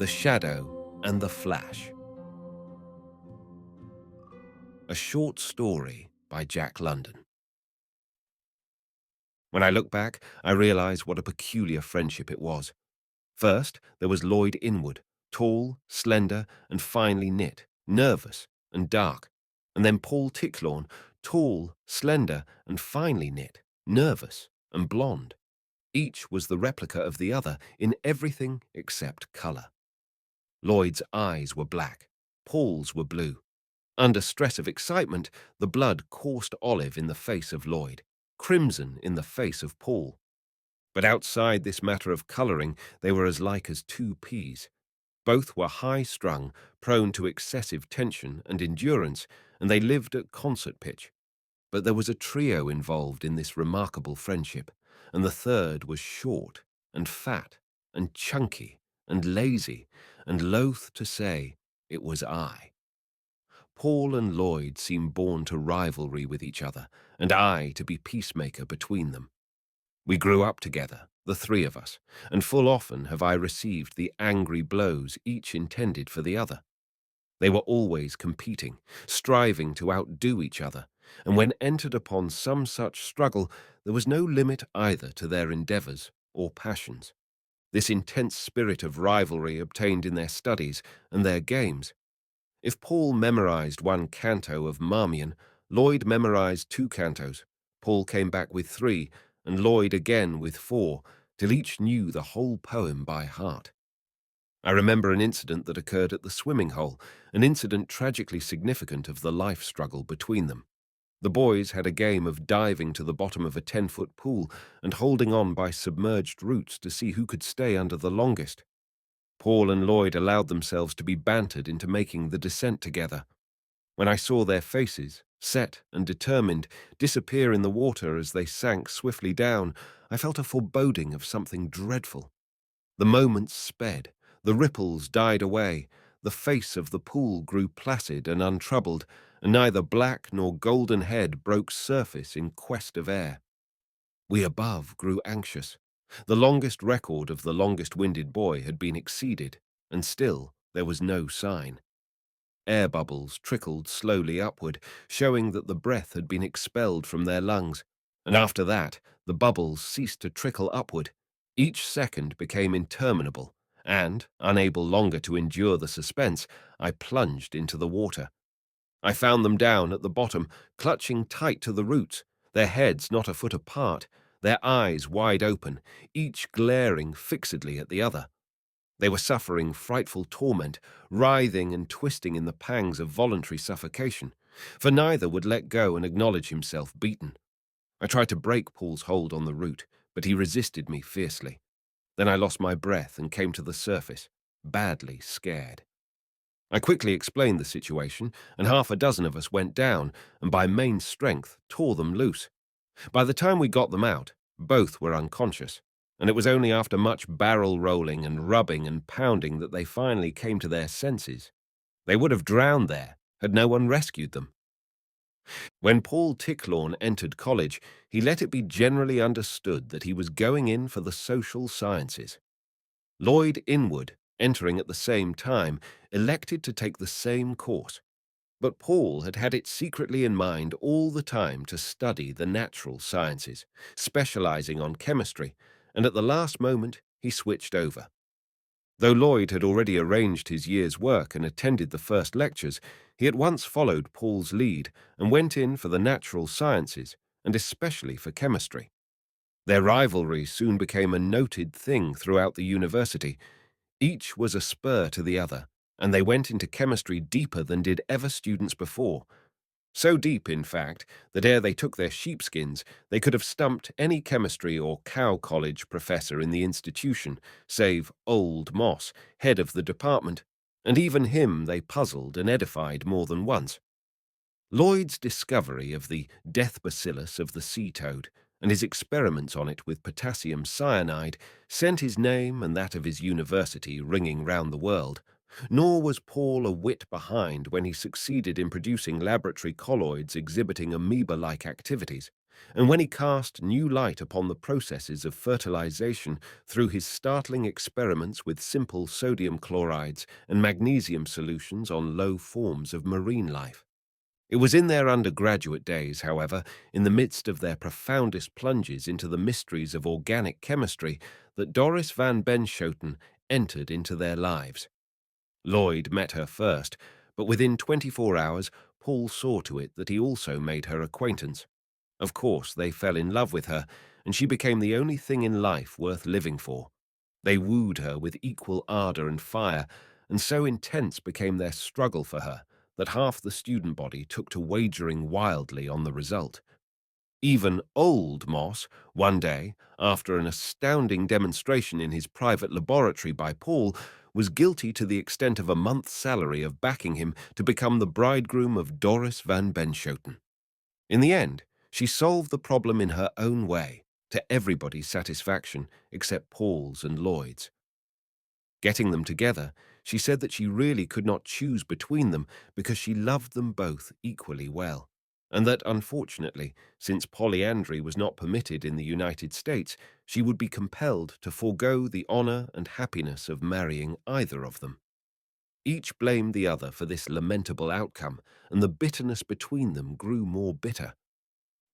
The Shadow and the Flash. A short story by Jack London. When I look back, I realize what a peculiar friendship it was. First, there was Lloyd Inwood, tall, slender, and finely knit, nervous and dark. And then Paul Ticklawn, tall, slender, and finely knit, nervous and blonde. Each was the replica of the other in everything except color. Lloyd's eyes were black, Paul's were blue. Under stress of excitement, the blood coursed olive in the face of Lloyd, crimson in the face of Paul. But outside this matter of colouring, they were as like as two peas. Both were high-strung, prone to excessive tension and endurance, and they lived at concert pitch. But there was a trio involved in this remarkable friendship, and the third was short and fat and chunky and lazy, and loath to say it was I. Paul and Lloyd seemed born to rivalry with each other, and I to be peacemaker between them. We grew up together, the three of us, and full often have I received the angry blows each intended for the other. They were always competing, striving to outdo each other, and when entered upon some such struggle, there was no limit either to their endeavours or passions. This intense spirit of rivalry obtained in their studies and their games. If Paul memorized one canto of Marmion, Lloyd memorized two cantos. Paul came back with 3, and Lloyd again with 4, till each knew the whole poem by heart. I remember an incident that occurred at the swimming hole, an incident tragically significant of the life struggle between them. The boys had a game of diving to the bottom of a 10-foot pool and holding on by submerged roots to see who could stay under the longest. Paul and Lloyd allowed themselves to be bantered into making the descent together. When I saw their faces, set and determined, disappear in the water as they sank swiftly down, I felt a foreboding of something dreadful. The moments sped, the ripples died away, the face of the pool grew placid and untroubled, and neither black nor golden head broke surface in quest of air. We above grew anxious. The longest record of the longest-winded boy had been exceeded, and still there was no sign. Air bubbles trickled slowly upward, showing that the breath had been expelled from their lungs, and after that the bubbles ceased to trickle upward. Each second became interminable, and, unable longer to endure the suspense, I plunged into the water. I found them down at the bottom, clutching tight to the roots, their heads not a foot apart, their eyes wide open, each glaring fixedly at the other. They were suffering frightful torment, writhing and twisting in the pangs of voluntary suffocation, for neither would let go and acknowledge himself beaten. I tried to break Paul's hold on the root, but he resisted me fiercely. Then I lost my breath and came to the surface, badly scared. I quickly explained the situation, and 6 of us went down, and by main strength tore them loose. By the time we got them out, both were unconscious, and it was only after much barrel rolling and rubbing and pounding that they finally came to their senses. They would have drowned there had no one rescued them. When Paul Ticklawn entered college, he let it be generally understood that he was going in for the social sciences. Lloyd Inwood, entering at the same time, elected to take the same course. But Paul had had it secretly in mind all the time to study the natural sciences, specializing on chemistry, and at the last moment he switched over. Though Lloyd had already arranged his year's work and attended the first lectures, he at once followed Paul's lead and went in for the natural sciences, and especially for chemistry. Their rivalry soon became a noted thing throughout the university. Each was a spur to the other, and they went into chemistry deeper than did ever students before. So deep, in fact, that ere they took their sheepskins, they could have stumped any chemistry or cow college professor in the institution, save Old Moss, head of the department, and even him they puzzled and edified more than once. Lloyd's discovery of the death bacillus of the sea toad and his experiments on it with potassium cyanide sent his name and that of his university ringing round the world. Nor was Paul a whit behind when he succeeded in producing laboratory colloids exhibiting amoeba-like activities, And when he cast new light upon the processes of fertilization through his startling experiments with simple sodium chlorides and magnesium solutions on low forms of marine life. It was in their undergraduate days, however, in the midst of their profoundest plunges into the mysteries of organic chemistry, that Doris van Benschoten entered into their lives. Lloyd met her first, but within 24 hours, Paul saw to it that he also made her acquaintance. Of course, they fell in love with her, and she became the only thing in life worth living for. They wooed her with equal ardor and fire, and so intense became their struggle for her that half the student body took to wagering wildly on the result. Even old Moss, one day, after an astounding demonstration in his private laboratory by Paul, was guilty to the extent of a month's salary of backing him to become the bridegroom of Doris van Benschoten. In the end, she solved the problem in her own way, to everybody's satisfaction except Paul's and Lloyd's. Getting them together, she said that she really could not choose between them because she loved them both equally well, and that, unfortunately, since polyandry was not permitted in the United States, she would be compelled to forego the honor and happiness of marrying either of them. Each blamed the other for this lamentable outcome, and the bitterness between them grew more bitter.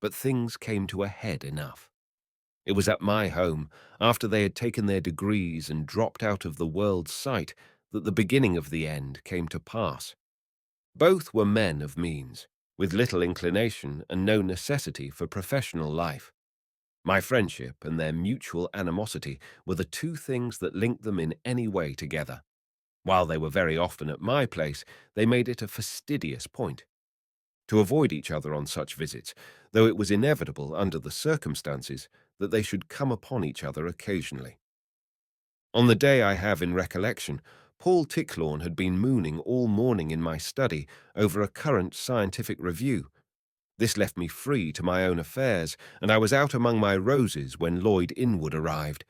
But things came to a head enough. It was at my home, after they had taken their degrees and dropped out of the world's sight, that the beginning of the end came to pass. Both were men of means, with little inclination and no necessity for professional life. My friendship and their mutual animosity were the two things that linked them in any way together. While they were very often at my place, they made it a fastidious point to avoid each other on such visits, though it was inevitable under the circumstances that they should come upon each other occasionally. On the day I have in recollection, Paul Ticklorn had been mooning all morning in my study over a current scientific review. This left me free to my own affairs, and I was out among my roses when Lloyd Inwood arrived,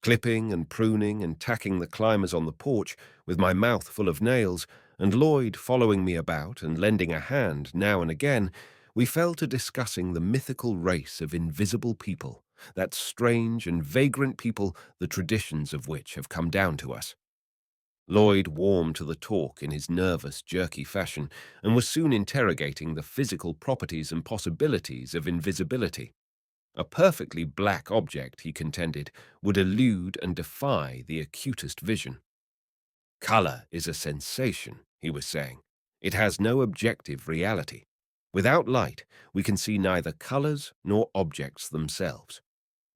clipping and pruning and tacking the climbers on the porch with my mouth full of nails, and Lloyd following me about and lending a hand now and again. We fell to discussing the mythical race of invisible people, that strange and vagrant people the traditions of which have come down to us. Lloyd warmed to the talk in his nervous, jerky fashion, and was soon interrogating the physical properties and possibilities of invisibility. A perfectly black object, he contended, would elude and defy the acutest vision. Color is a sensation, he was saying. It has no objective reality. Without light, we can see neither colors nor objects themselves.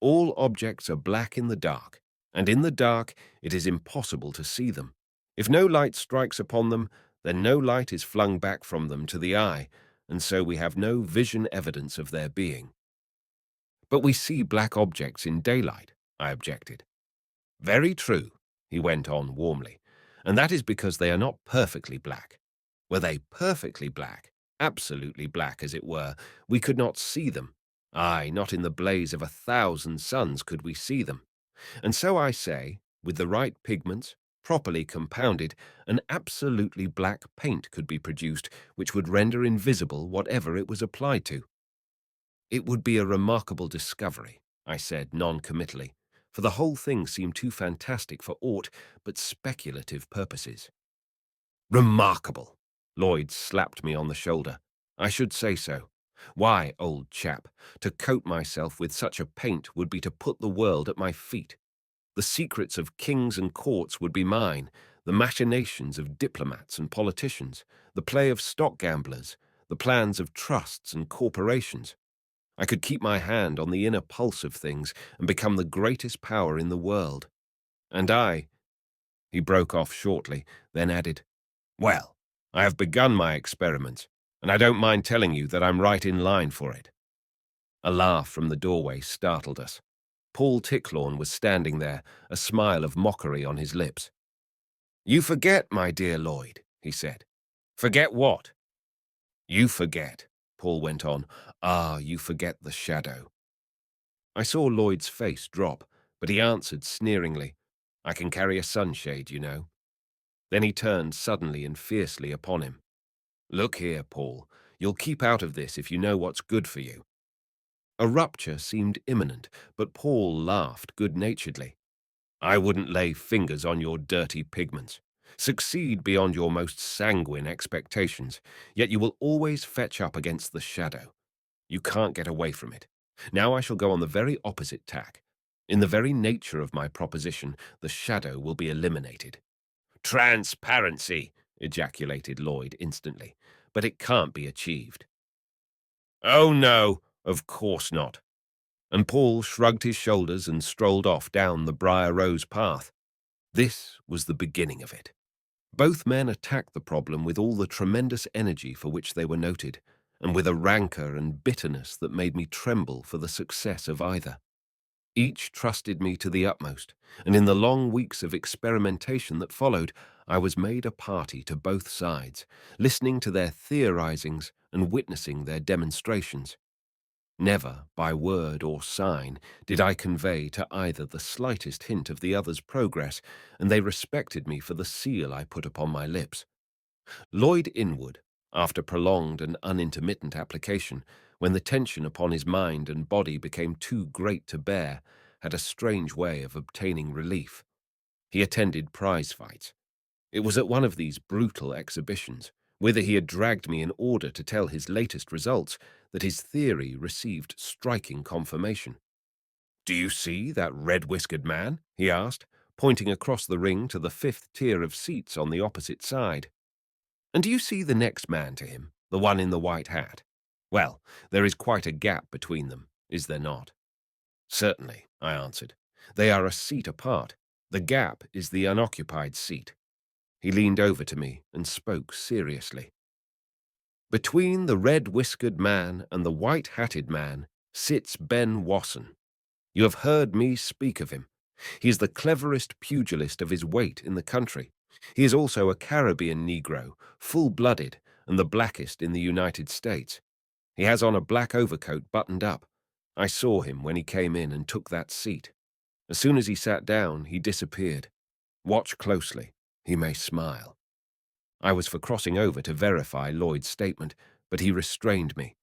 All objects are black in the dark, and in the dark it is impossible to see them. If no light strikes upon them, then no light is flung back from them to the eye, and so we have no vision evidence of their being. But we see black objects in daylight, I objected. Very true, he went on warmly, and that is because they are not perfectly black. Were they perfectly black, absolutely black as it were, we could not see them. Aye, not in the blaze of 1,000 suns could we see them. And so I say, with the right pigments, properly compounded, an absolutely black paint could be produced which would render invisible whatever it was applied to. It would be a remarkable discovery, I said non-committally, for the whole thing seemed too fantastic for aught but speculative purposes. Remarkable! Lloyd slapped me on the shoulder. I should say so. Why, old chap, to coat myself with such a paint would be to put the world at my feet. The secrets of kings and courts would be mine, the machinations of diplomats and politicians, the play of stock gamblers, the plans of trusts and corporations. I could keep my hand on the inner pulse of things and become the greatest power in the world. And he broke off shortly, then added, well, I have begun my experiment, and I don't mind telling you that I'm right in line for it. A laugh from the doorway startled us. Paul Ticklorn was standing there, a smile of mockery on his lips. You forget, my dear Lloyd, he said. Forget what? You forget, Paul went on. You forget the shadow. I saw Lloyd's face drop, but he answered sneeringly, I can carry a sunshade, you know. Then he turned suddenly and fiercely upon him. Look here, Paul, you'll keep out of this if you know what's good for you. A rupture seemed imminent, but Paul laughed good-naturedly. I wouldn't lay fingers on your dirty pigments. Succeed beyond your most sanguine expectations, yet you will always fetch up against the shadow. You can't get away from it. Now I shall go on the very opposite tack. In the very nature of my proposition, the shadow will be eliminated. Transparency, ejaculated Lloyd instantly, but it can't be achieved. Oh no, of course not. And Paul shrugged his shoulders and strolled off down the Briar Rose path. This was the beginning of it. Both men attacked the problem with all the tremendous energy for which they were noted, and with a rancour and bitterness that made me tremble for the success of either. Each trusted me to the utmost, and in the long weeks of experimentation that followed, I was made a party to both sides, listening to their theorizings and witnessing their demonstrations. Never, by word or sign, did I convey to either the slightest hint of the other's progress, and they respected me for the seal I put upon my lips. Lloyd Inwood, after prolonged and unintermittent application, when the tension upon his mind and body became too great to bear, had a strange way of obtaining relief. He attended prize fights. It was at one of these brutal exhibitions, whither he had dragged me in order to tell his latest results, that his theory received striking confirmation. "Do you see that red-whiskered man?" he asked, pointing across the ring to the fifth tier of seats on the opposite side. "And do you see the next man to him, the one in the white hat? Well, there is quite a gap between them, is there not?" "Certainly," I answered. "They are a seat apart. The gap is the unoccupied seat." He leaned over to me and spoke seriously. "Between the red-whiskered man and the white-hatted man sits Ben Wasson. You have heard me speak of him. He is the cleverest pugilist of his weight in the country. He is also a Caribbean Negro, full-blooded, and the blackest in the United States. He has on a black overcoat buttoned up. I saw him when he came in and took that seat. As soon as he sat down, he disappeared. Watch closely. He may smile." I was for crossing over to verify Lloyd's statement, but he restrained me.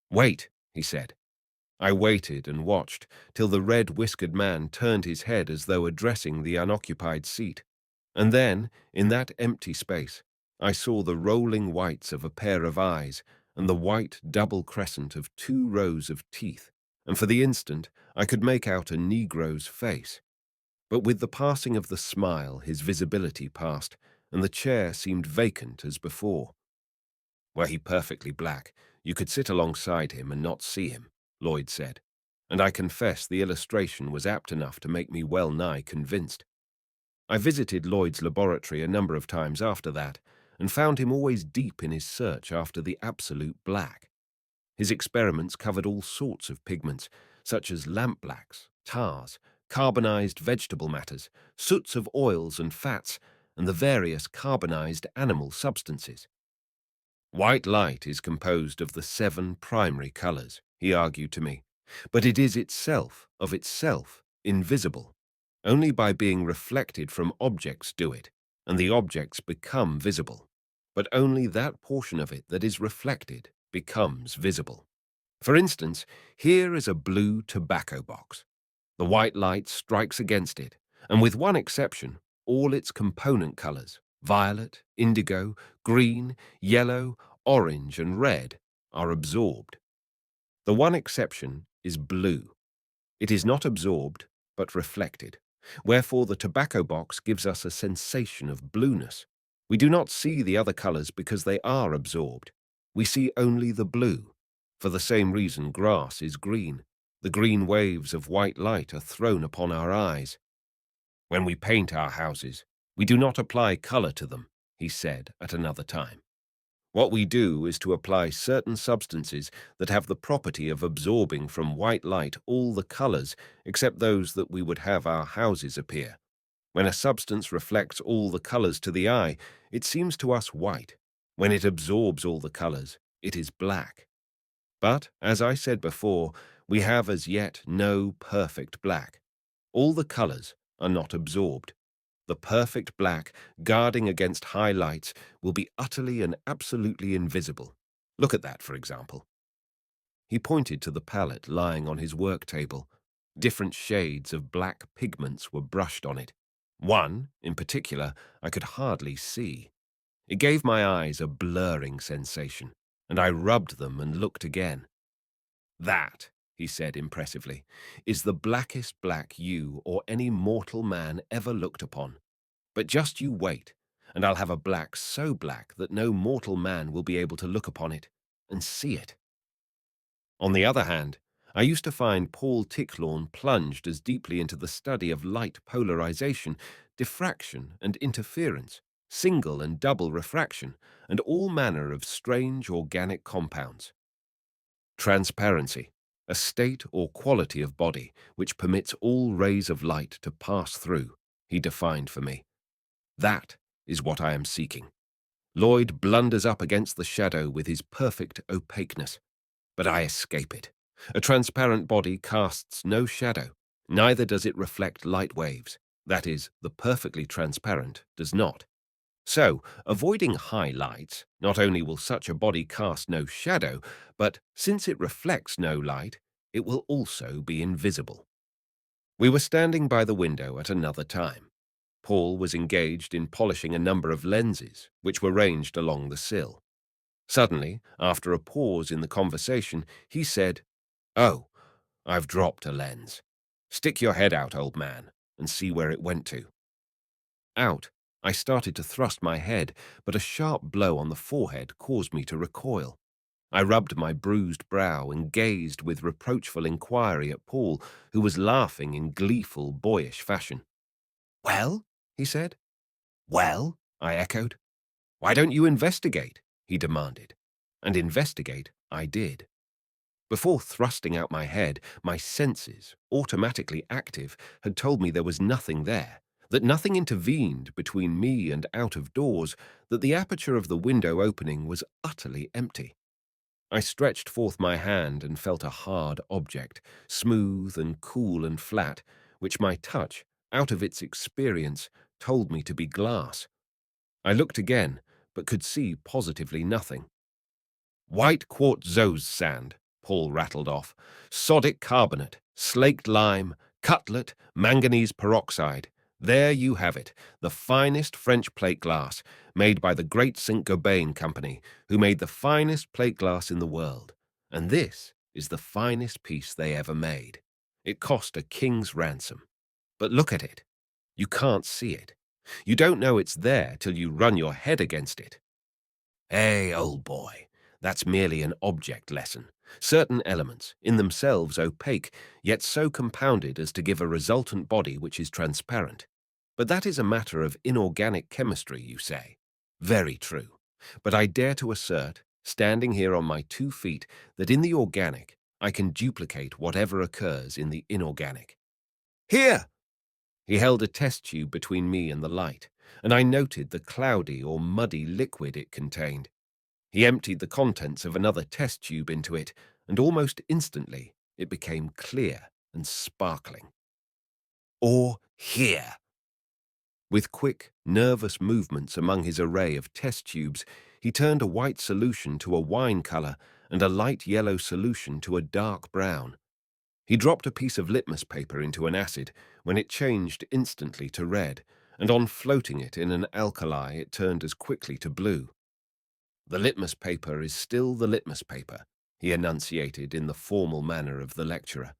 "Wait," he said. I waited and watched till the red-whiskered man turned his head as though addressing the unoccupied seat. And then, in that empty space, I saw the rolling whites of a pair of eyes and the white double crescent of 2 rows of teeth, and for the instant I could make out a Negro's face. But with the passing of the smile his visibility passed, and the chair seemed vacant as before. "Were he perfectly black, you could sit alongside him and not see him," Lloyd said, and I confess the illustration was apt enough to make me well nigh convinced. I visited Lloyd's laboratory a number of times after that, and found him always deep in his search after the absolute black. His experiments covered all sorts of pigments, such as lampblacks, tars, carbonized vegetable matters, soots of oils and fats, and the various carbonized animal substances. "White light is composed of the 7 primary colors," he argued to me, "but it is itself, of itself, invisible. Only by being reflected from objects do it, and the objects become visible. But only that portion of it that is reflected becomes visible. For instance, here is a blue tobacco box. The white light strikes against it, and with one exception, all its component colors, violet, indigo, green, yellow, orange, and red, are absorbed. The one exception is blue. It is not absorbed, but reflected. Wherefore the tobacco box gives us a sensation of blueness. We do not see the other colors because they are absorbed. We see only the blue. For the same reason grass is green. The green waves of white light are thrown upon our eyes. When we paint our houses, we do not apply color to them, he said at another time. What we do is to apply certain substances that have the property of absorbing from white light all the colors except those that we would have our houses appear. When a substance reflects all the colors to the eye, it seems to us white. When it absorbs all the colors, it is black. But, as I said before, we have as yet no perfect black. All the colors are not absorbed. The perfect black, guarding against high lights, will be utterly and absolutely invisible. Look at that, for example. He pointed to the palette lying on his work table. Different shades of black pigments were brushed on it. One, in particular, I could hardly see. It gave my eyes a blurring sensation, and I rubbed them and looked again. That, he said impressively, is the blackest black you or any mortal man ever looked upon. But just you wait, and I'll have a black so black that no mortal man will be able to look upon it and see it. On the other hand, I used to find Paul Ticklorn plunged as deeply into the study of light polarization, diffraction and interference, single and double refraction, and all manner of strange organic compounds. Transparency, a state or quality of body which permits all rays of light to pass through, he defined for me. That is what I am seeking. Lloyd blunders up against the shadow with his perfect opaqueness, but I escape it. A transparent body casts no shadow, neither does it reflect light waves. That is, the perfectly transparent does not. So, avoiding high lights, not only will such a body cast no shadow, but since it reflects no light, it will also be invisible. We were standing by the window at another time. Paul was engaged in polishing a number of lenses, which were ranged along the sill. Suddenly, after a pause in the conversation, he said, "Oh, I've dropped a lens. Stick your head out, old man, and see where it went to." Out, I started to thrust my head, but a sharp blow on the forehead caused me to recoil. I rubbed my bruised brow and gazed with reproachful inquiry at Paul, who was laughing in gleeful, boyish fashion. "Well?" he said. "Well?" I echoed. "Why don't you investigate?" he demanded. And investigate I did. Before thrusting out my head, my senses, automatically active, had told me there was nothing there, that nothing intervened between me and out of doors, that the aperture of the window opening was utterly empty. I stretched forth my hand and felt a hard object, smooth and cool and flat, which my touch, out of its experience, told me to be glass. I looked again, but could see positively nothing. "White quartzose sand," Paul rattled off, "sodic carbonate, slaked lime, cutlet, manganese peroxide. There you have it, the finest French plate glass, made by the great St. Gobain Company, who made the finest plate glass in the world. And this is the finest piece they ever made. It cost a king's ransom. But look at it. You can't see it. You don't know it's there till you run your head against it. Hey, old boy, that's merely an object lesson. Certain elements, in themselves opaque, yet so compounded as to give a resultant body which is transparent. But that is a matter of inorganic chemistry, you say. Very true. But I dare to assert, standing here on my 2 feet, that in the organic, I can duplicate whatever occurs in the inorganic. Here! He held a test tube between me and the light, and I noted the cloudy or muddy liquid it contained. He emptied the contents of another test tube into it, and almost instantly it became clear and sparkling. Or here! With quick, nervous movements among his array of test tubes, he turned a white solution to a wine color and a light yellow solution to a dark brown. He dropped a piece of litmus paper into an acid, when it changed instantly to red, and on floating it in an alkali it turned as quickly to blue. "The litmus paper is still the litmus paper," he enunciated in the formal manner of the lecturer.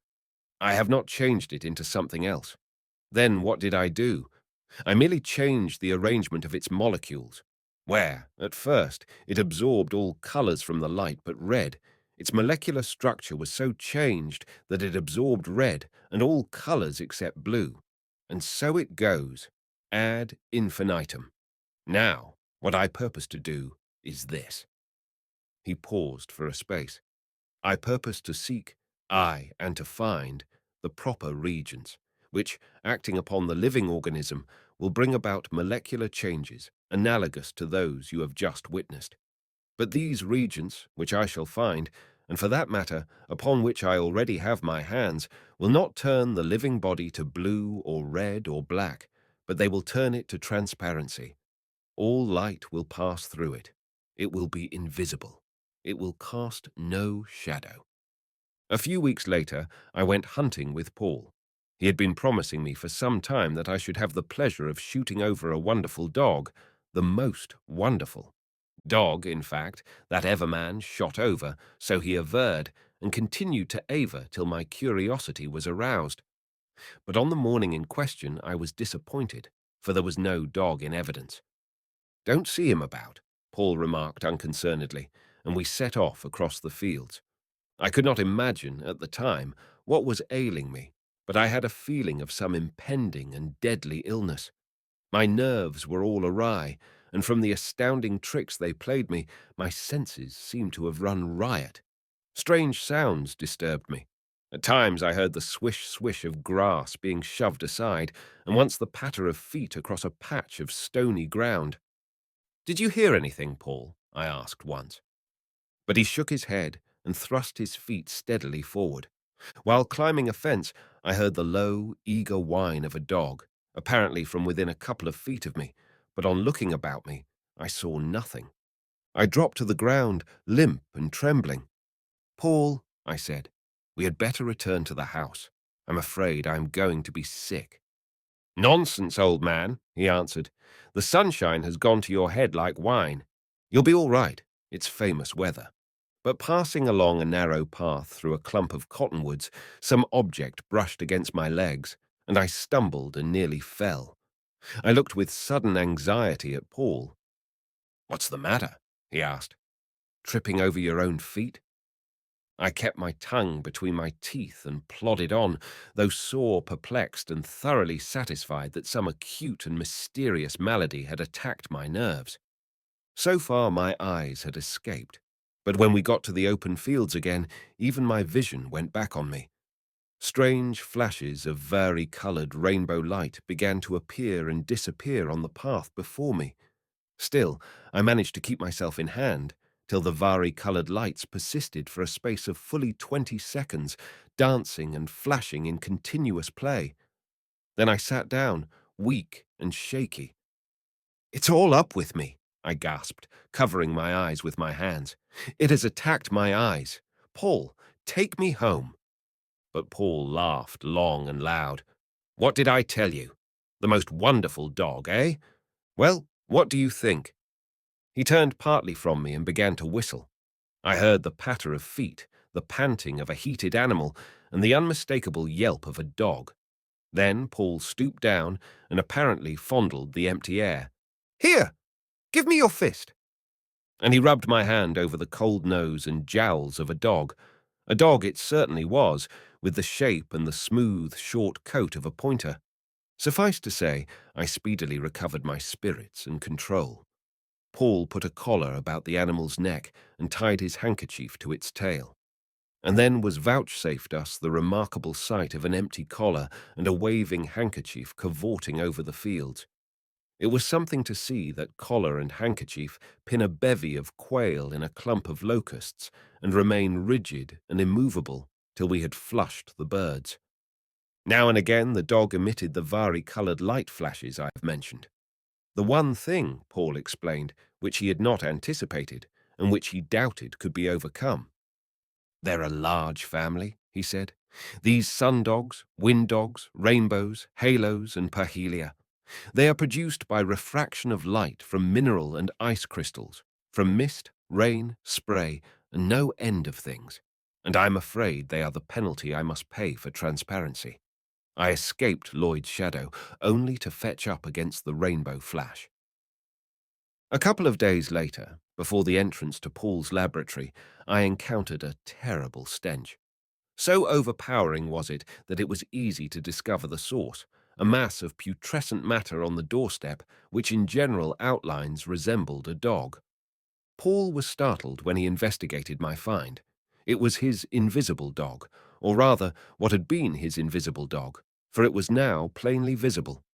"I have not changed it into something else. Then what did I do? I merely changed the arrangement of its molecules. Where, at first, it absorbed all colors from the light but red, its molecular structure was so changed that it absorbed red and all colors except blue. And so it goes, ad infinitum. Now, what I purpose to do is this." He paused for a space. "I purpose to seek, aye, and to find, the proper regions, which, acting upon the living organism, will bring about molecular changes analogous to those you have just witnessed. But these regions, which I shall find, and for that matter, upon which I already have my hands, will not turn the living body to blue or red or black, but they will turn it to transparency. All light will pass through it. It will be invisible. It will cast no shadow. A few weeks later, I went hunting with Paul. He had been promising me for some time that I should have the pleasure of shooting over a wonderful dog, the most wonderful dog, in fact, that ever man shot over, so he averred, and continued to aver till my curiosity was aroused. But on the morning in question I was disappointed, for there was no dog in evidence. "Don't see him about," Paul remarked unconcernedly, and we set off across the fields. I could not imagine, at the time, what was ailing me, but I had a feeling of some impending and deadly illness. My nerves were all awry, and from the astounding tricks they played me, my senses seemed to have run riot. Strange sounds disturbed me. At times I heard the swish-swish of grass being shoved aside, and once the patter of feet across a patch of stony ground. "Did you hear anything, Paul?" I asked once. But he shook his head and thrust his feet steadily forward. While climbing a fence, I heard the low, eager whine of a dog, apparently from within a couple of feet of me, but on looking about me, I saw nothing. I dropped to the ground, limp and trembling. "Paul," I said, "we had better return to the house. I'm afraid I am going to be sick." "Nonsense, old man," he answered. "The sunshine has gone to your head like wine. You'll be all right. It's famous weather." But passing along a narrow path through a clump of cottonwoods, some object brushed against my legs, and I stumbled and nearly fell. I looked with sudden anxiety at Paul. "What's the matter?" he asked. "Tripping over your own feet?" I kept my tongue between my teeth and plodded on, though sore, perplexed, and thoroughly satisfied that some acute and mysterious malady had attacked my nerves. So far my eyes had escaped, but when we got to the open fields again, even my vision went back on me. Strange flashes of vari-coloured rainbow light began to appear and disappear on the path before me. Still, I managed to keep myself in hand, till the vari-coloured lights persisted for a space of fully 20 seconds, dancing and flashing in continuous play. Then I sat down, weak and shaky. "It's all up with me," I gasped, covering my eyes with my hands. "It has attacked my eyes. Paul, take me home." But Paul laughed long and loud. "What did I tell you? The most wonderful dog, eh? Well, what do you think?" He turned partly from me and began to whistle. I heard the patter of feet, the panting of a heated animal, and the unmistakable yelp of a dog. Then Paul stooped down and apparently fondled the empty air. "Here, give me your fist." And he rubbed my hand over the cold nose and jowls of a dog. A dog it certainly was, with the shape and the smooth, short coat of a pointer. Suffice to say, I speedily recovered my spirits and control. Paul put a collar about the animal's neck and tied his handkerchief to its tail. And then was vouchsafed us the remarkable sight of an empty collar and a waving handkerchief cavorting over the fields. It was something to see that collar and handkerchief pin a bevy of quail in a clump of locusts and remain rigid and immovable till we had flushed the birds. Now and again the dog emitted the vari-coloured light flashes I have mentioned. The one thing, Paul explained, which he had not anticipated and which he doubted could be overcome. "They're a large family," he said. "These sun-dogs, wind-dogs, rainbows, halos, and parhelia. They are produced by refraction of light from mineral and ice crystals, from mist, rain, spray, and no end of things. And I'm afraid they are the penalty I must pay for transparency. I escaped Lloyd's shadow, only to fetch up against the rainbow flash." A couple of days later, before the entrance to Paul's laboratory, I encountered a terrible stench. So overpowering was it that it was easy to discover the source, a mass of putrescent matter on the doorstep, which in general outlines resembled a dog. Paul was startled when he investigated my find. It was his invisible dog, or rather, what had been his invisible dog, for it was now plainly visible.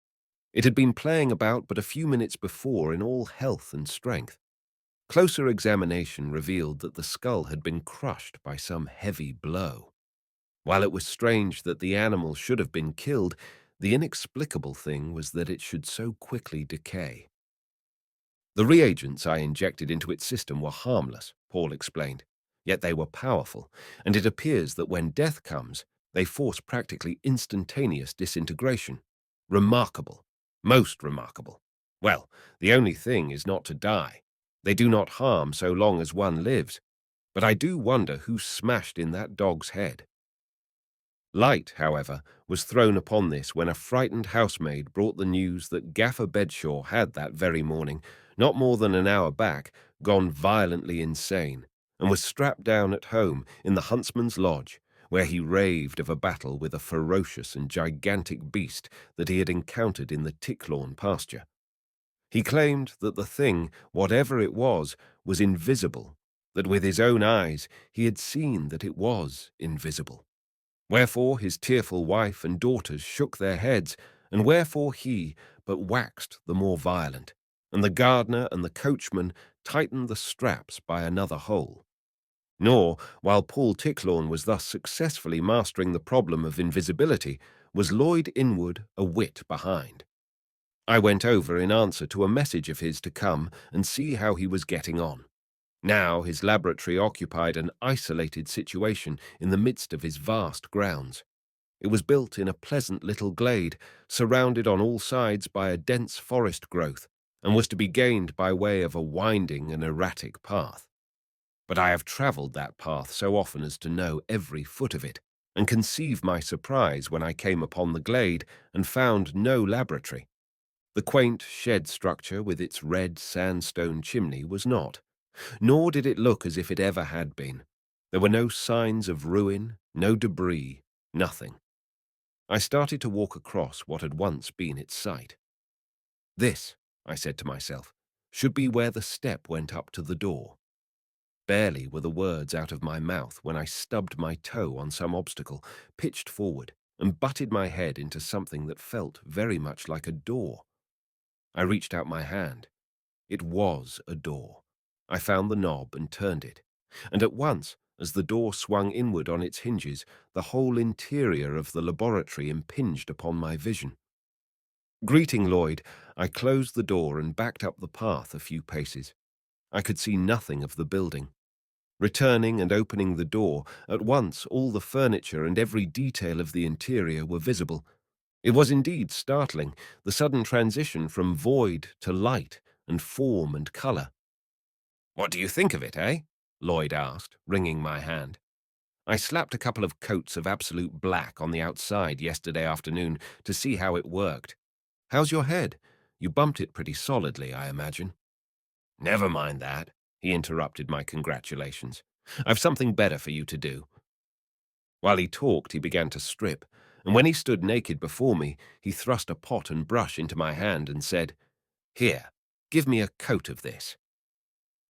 It had been playing about but a few minutes before in all health and strength. Closer examination revealed that the skull had been crushed by some heavy blow. While it was strange that the animal should have been killed, the inexplicable thing was that it should so quickly decay. "The reagents I injected into its system were harmless," Paul explained. Yet they were powerful, and it appears that when death comes, they force practically instantaneous disintegration. Remarkable. Most remarkable. Well, the only thing is not to die. They do not harm so long as one lives. But I do wonder who smashed in that dog's head. Light, however, was thrown upon this when a frightened housemaid brought the news that Gaffer Bedshaw had that very morning, not more than an hour back, gone violently insane, and was strapped down at home in the huntsman's lodge, where he raved of a battle with a ferocious and gigantic beast that he had encountered in the Ticklawn pasture. He claimed that the thing, whatever it was invisible, that with his own eyes he had seen that it was invisible. Wherefore his tearful wife and daughters shook their heads, and wherefore he but waxed the more violent, and the gardener and the coachman tightened the straps by another hole. Nor, while Paul Ticklawn was thus successfully mastering the problem of invisibility, was Lloyd Inwood a whit behind. I went over in answer to a message of his to come and see how he was getting on. Now his laboratory occupied an isolated situation in the midst of his vast grounds. It was built in a pleasant little glade, surrounded on all sides by a dense forest growth, and was to be gained by way of a winding and erratic path. But I have travelled that path so often as to know every foot of it, and conceive my surprise when I came upon the glade and found no laboratory. The quaint shed structure with its red sandstone chimney was not, nor did it look as if it ever had been. There were no signs of ruin, no debris, nothing. I started to walk across what had once been its site. This, I said to myself, should be where the step went up to the door. Barely were the words out of my mouth when I stubbed my toe on some obstacle, pitched forward, and butted my head into something that felt very much like a door. I reached out my hand. It was a door. I found the knob and turned it, and at once, as the door swung inward on its hinges, the whole interior of the laboratory impinged upon my vision. Greeting Lloyd, I closed the door and backed up the path a few paces. I could see nothing of the building. Returning and opening the door, at once all the furniture and every detail of the interior were visible. It was indeed startling, the sudden transition from void to light and form and colour. "What do you think of it, eh?" Lloyd asked, wringing my hand. "I slapped a couple of coats of absolute black on the outside yesterday afternoon to see how it worked. How's your head? You bumped it pretty solidly, I imagine." "Never mind that," he interrupted my congratulations. "I've something better for you to do." While he talked, he began to strip, and when he stood naked before me, he thrust a pot and brush into my hand and said, "Here, give me a coat of this."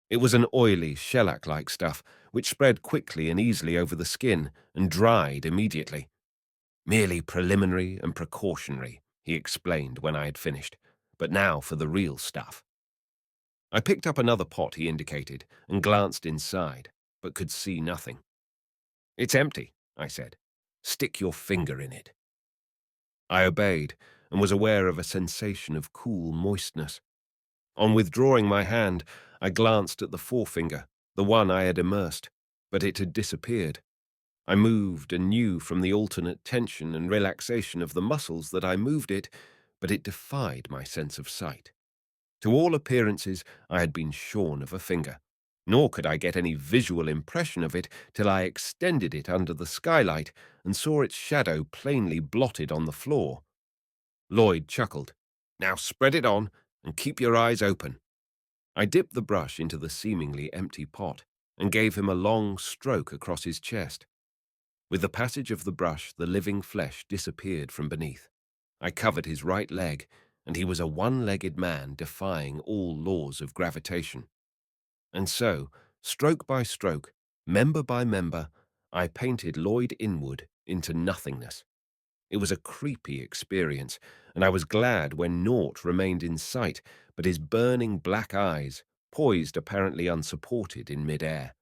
It was an oily, shellac-like stuff, which spread quickly and easily over the skin and dried immediately. "Merely preliminary and precautionary," he explained when I had finished, "but now for the real stuff." I picked up another pot he indicated and glanced inside, but could see nothing. "It's empty," I said. "Stick your finger in it." I obeyed and was aware of a sensation of cool moistness. On withdrawing my hand, I glanced at the forefinger, the one I had immersed, but it had disappeared. I moved and knew from the alternate tension and relaxation of the muscles that I moved it, but it defied my sense of sight. To all appearances, I had been shorn of a finger, nor could I get any visual impression of it till I extended it under the skylight and saw its shadow plainly blotted on the floor. Lloyd chuckled. "Now spread it on and keep your eyes open." I dipped the brush into the seemingly empty pot and gave him a long stroke across his chest. With the passage of the brush, the living flesh disappeared from beneath. I covered his right leg, and he was a one-legged man defying all laws of gravitation. And so, stroke by stroke, member by member, I painted Lloyd Inwood into nothingness. It was a creepy experience, and I was glad when naught remained in sight but his burning black eyes, poised apparently unsupported in mid-air.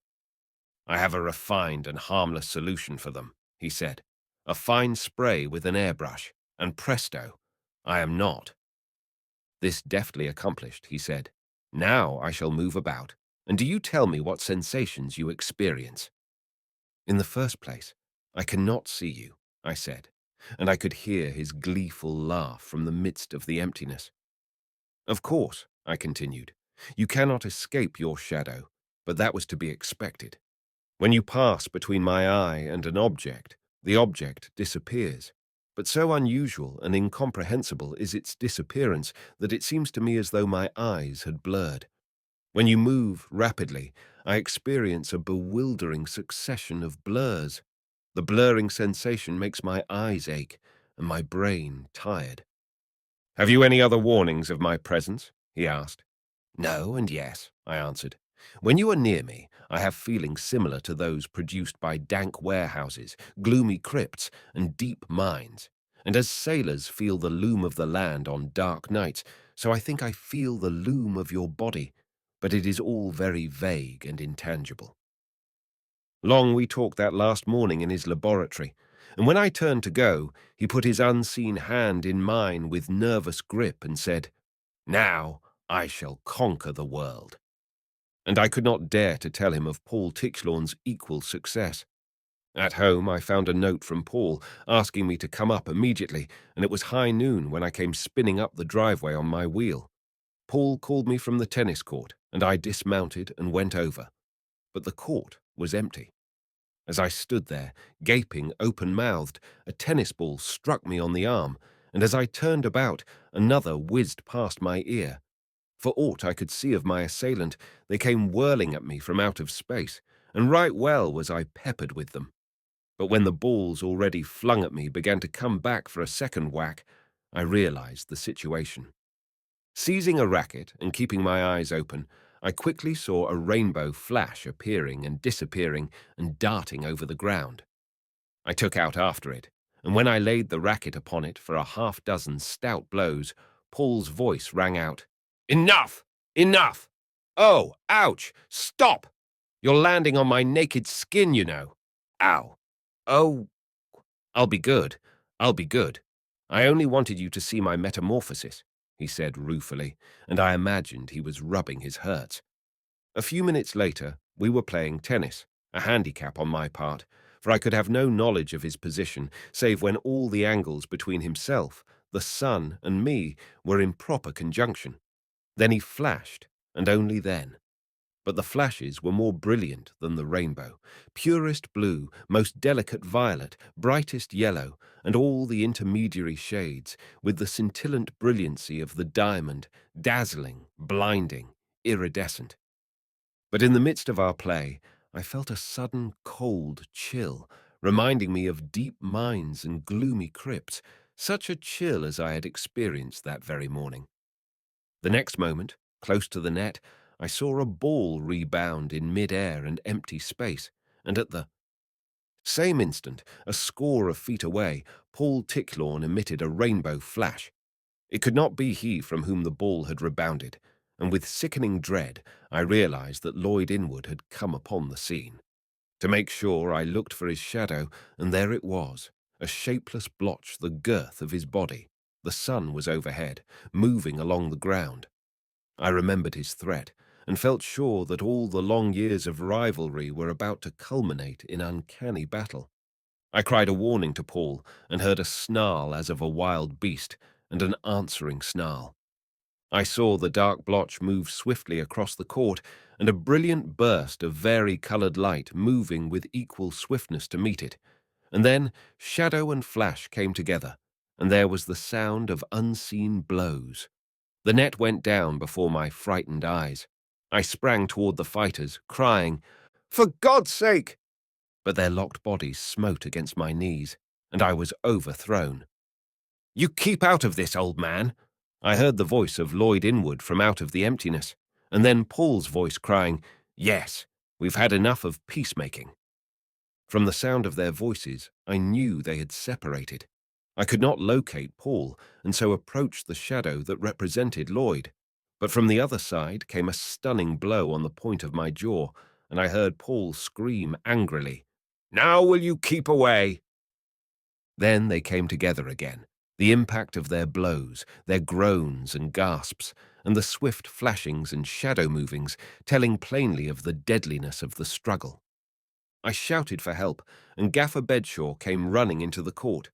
"I have a refined and harmless solution for them," he said. "A fine spray with an airbrush, and presto, I am not." This deftly accomplished, he said, "Now I shall move about, And do you tell me what sensations you experience? In the first place, I cannot see you, I said, and I could hear his gleeful laugh from the midst of the emptiness. Of course, I continued, you cannot escape your shadow, but that was to be expected. When you pass between my eye and an object, the object disappears. But so unusual and incomprehensible is its disappearance that it seems to me as though my eyes had blurred. When you move rapidly, I experience a bewildering succession of blurs. The blurring sensation makes my eyes ache and my brain tired. Have you any other warnings of my presence? He asked. No and yes, I answered. When you are near me, I have feelings similar to those produced by dank warehouses, gloomy crypts, and deep mines. And as sailors feel the loom of the land on dark nights, so I think I feel the loom of your body, but it is all very vague and intangible. Long we talked that last morning in his laboratory, and when I turned to go, he put his unseen hand in mine with nervous grip and said, Now I shall conquer the world. And I could not dare to tell him of Paul Tichelawn's equal success. At home, I found a note from Paul asking me to come up immediately, and it was high noon when I came spinning up the driveway on my wheel. Paul called me from the tennis court, and I dismounted and went over. But the court was empty. As I stood there, gaping, open-mouthed, a tennis ball struck me on the arm, and as I turned about, another whizzed past my ear. For aught I could see of my assailant, they came whirling at me from out of space, and right well was I peppered with them. But when the balls already flung at me began to come back for a second whack, I realized the situation. Seizing a racket and keeping my eyes open, I quickly saw a rainbow flash appearing and disappearing and darting over the ground. I took out after it, and when I laid the racket upon it for a half-dozen stout blows, Paul's voice rang out, Enough! Enough! Oh, ouch! Stop! You're landing on my naked skin, you know. Ow! Oh, I'll be good. I'll be good. I only wanted you to see my metamorphosis, he said ruefully, and I imagined he was rubbing his hurts. A few minutes later, we were playing tennis, a handicap on my part, for I could have no knowledge of his position, save when all the angles between himself, the sun, and me were in proper conjunction. Then he flashed, and only then. But the flashes were more brilliant than the rainbow, purest blue, most delicate violet, brightest yellow, and all the intermediary shades, with the scintillant brilliancy of the diamond, dazzling, blinding, iridescent. But in the midst of our play, I felt a sudden cold chill, reminding me of deep mines and gloomy crypts, such a chill as I had experienced that very morning. The next moment, close to the net, I saw a ball rebound in mid-air and empty space, and at the same instant, a score of feet away, Paul Tichlawn emitted a rainbow flash. It could not be he from whom the ball had rebounded, and with sickening dread I realized that Lloyd Inwood had come upon the scene. To make sure, I looked for his shadow, and there it was, a shapeless blotch the girth of his body. The sun was overhead, moving along the ground. I remembered his threat, and felt sure that all the long years of rivalry were about to culminate in uncanny battle. I cried a warning to Paul, and heard a snarl as of a wild beast, and an answering snarl. I saw the dark blotch move swiftly across the court, and a brilliant burst of vari-colored light moving with equal swiftness to meet it. And then shadow and flash came together, and there was the sound of unseen blows. The net went down before my frightened eyes. I sprang toward the fighters, crying, For God's sake! But their locked bodies smote against my knees, and I was overthrown. You keep out of this, old man! I heard the voice of Lloyd Inwood from out of the emptiness, and then Paul's voice crying, Yes, we've had enough of peacemaking. From the sound of their voices, I knew they had separated. I could not locate Paul, and so approached the shadow that represented Lloyd. But from the other side came a stunning blow on the point of my jaw, and I heard Paul scream angrily, Now will you keep away? Then they came together again, The impact of their blows, their groans and gasps, and the swift flashings and shadow movings telling plainly of the deadliness of the struggle. I shouted for help, and Gaffer Bedshaw came running into the court.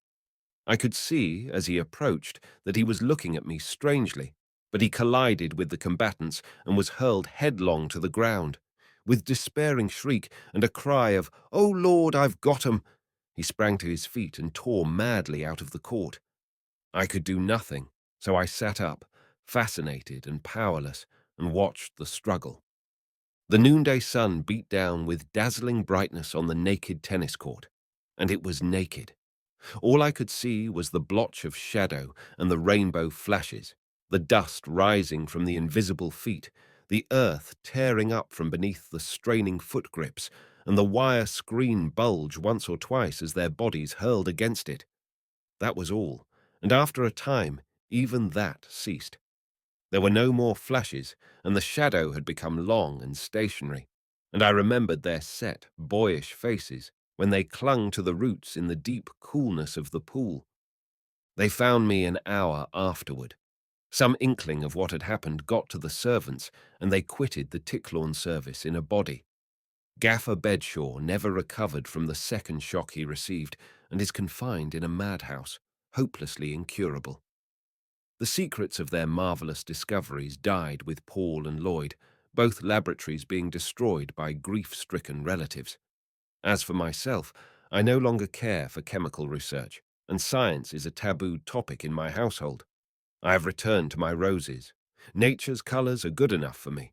I could see, as he approached, that he was looking at me strangely, but he collided with the combatants and was hurled headlong to the ground. With despairing shriek and a cry of, "Oh Lord, I've got 'em!" he sprang to his feet and tore madly out of the court. I could do nothing, so I sat up, fascinated and powerless, and watched the struggle. The noonday sun beat down with dazzling brightness on the naked tennis court, and it was naked. All I could see was the blotch of shadow and the rainbow flashes, the dust rising from the invisible feet, the earth tearing up from beneath the straining foot grips, and the wire screen bulge once or twice as their bodies hurled against it. That was all, and after a time, even that ceased. There were no more flashes, and the shadow had become long and stationary, and I remembered their set, boyish faces when they clung to the roots in the deep coolness of the pool. They found me an hour afterward. Some inkling of what had happened got to the servants, and they quitted the Ticklawn service in a body. Gaffer Bedshaw never recovered from the second shock he received, and is confined in a madhouse, hopelessly incurable. The secrets of their marvelous discoveries died with Paul and Lloyd, both laboratories being destroyed by grief-stricken relatives. As for myself, I no longer care for chemical research, and science is a tabooed topic in my household. I have returned to my roses. Nature's colours are good enough for me.